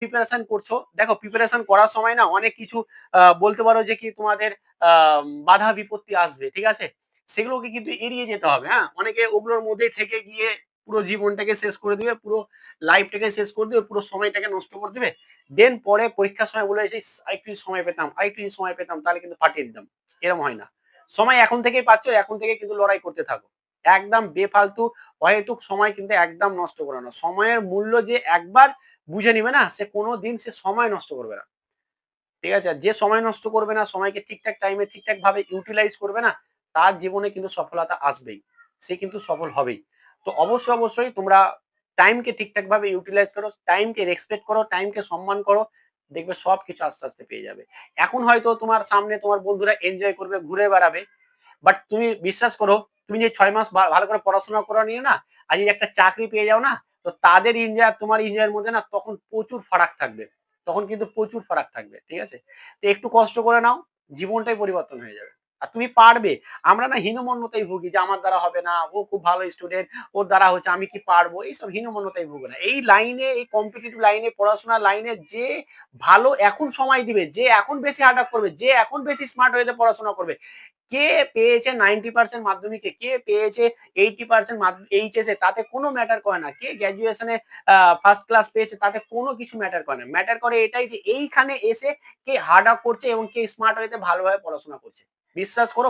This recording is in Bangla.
প্রিপারেশন করছো, দেখো প্রিপারেশন করার সময় না অনেক কিছু বলতে পারো যে কি তোমাদের বাধা বিপত্তি আসবে, ঠিক আছে? সেগুলোকে কিন্তু এড়িয়ে যেতে হবে। হ্যাঁ, অনেকে ওগুলোর মধ্যে থেকে গিয়ে পুরো জীবনটাকে শেষ করে দিবে, পুরো লাইফটাকে শেষ করে দিবে, পুরো সময়টাকে নষ্ট করে দিবে। দেন পরে পরীক্ষার সময় বলে যে আরেকটু সময় পেতাম, আরেকটু সময় পেতাম, তাহলে কিন্তু ফাটিয়ে দিতাম। এরকম হয় না। সময় এখন থেকেই পাচ্ছ, এখন থেকে কিন্তু লড়াই করতে থাকো। একদম বেফালতু অহেতুক সময় কিন্তু একদম নষ্ট করো না। সময়ের মূল্য যে একবার বুঝে নিবে না, সে কোনোদিন সে সময় নষ্ট করবে না। ঠিক আছে? আর যে সময় নষ্ট করবে না, সময়কে ঠিকঠাক টাইমে ঠিকঠাক ভাবে ইউটিলাইজ করবে না, তার জীবনে কিন্তু সফলতা আসবেই। সে কিন্তু সফল হবেই। তো অবশ্যই, অবশ্যই তোমরা টাইমকে ঠিকঠাক ভাবে ইউটিলাইজ করো, টাইমকে রেসপেক্ট করো, টাইমকে সম্মান করো। দেখবে সবকিছু আস্তে, আস্তে পেয়ে যাবে। এখন হয়তো তোমার সামনে তোমার বন্ধুরা এনজয় করবে, ঘুরে বেড়াবে। বাট তুমি বিশ্বাস করো, তুমি যে 6 মাস ভালো করে পড়াশোনা করা নিয়ে না, আজ যদি একটা চাকরি পেয়ে যাও না, তো তাদের এনজয় আর তোমার এনজয়ের মধ্যে না তখন প্রচুর ফারাক থাকবে। তখন কিন্তু প্রচুর ফারাক থাকবে। ঠিক আছে? তো একটু কষ্ট করে নাও, জীবনটাই পরিবর্তন হয়ে যাবে। আর তুমি পারবে। আমরা না হীনমন্যতায় ভুগি যে আমার দ্বারা হবে না, ও খুব ভালো স্টুডেন্ট, ওর দ্বারা হচ্ছে, আমি কি পারবো? এইসব হীনমন্যতায় ভুগো না। এই লাইনে, এই কম্পিটিটিভ লাইনে, পড়াশোনার লাইনে যে ভালো এখন সময় দিবে, যে এখন বেশি হার্ড ওয়ার্ক করবে, যে এখন বেশি স্মার্ট ওয়েতে পড়াশোনা করবে, কে পেয়েছে 90% মাধ্যমিকে, কে পেয়েছে 80% এইচএস এ, তাতে কোনো ম্যাটার করে না। কে গ্র্যাজুয়েশনে ফার্স্ট ক্লাস পেয়েছে, তাতে কোনো কিছু ম্যাটার করে না। ম্যাটার করে এটাই যে এইখানে এসে কে হার্ড ওয়ার্ক করছে এবং কে স্মার্ট ওয়েতে ভালোভাবে পড়াশোনা করছে। বিশ্বাস করো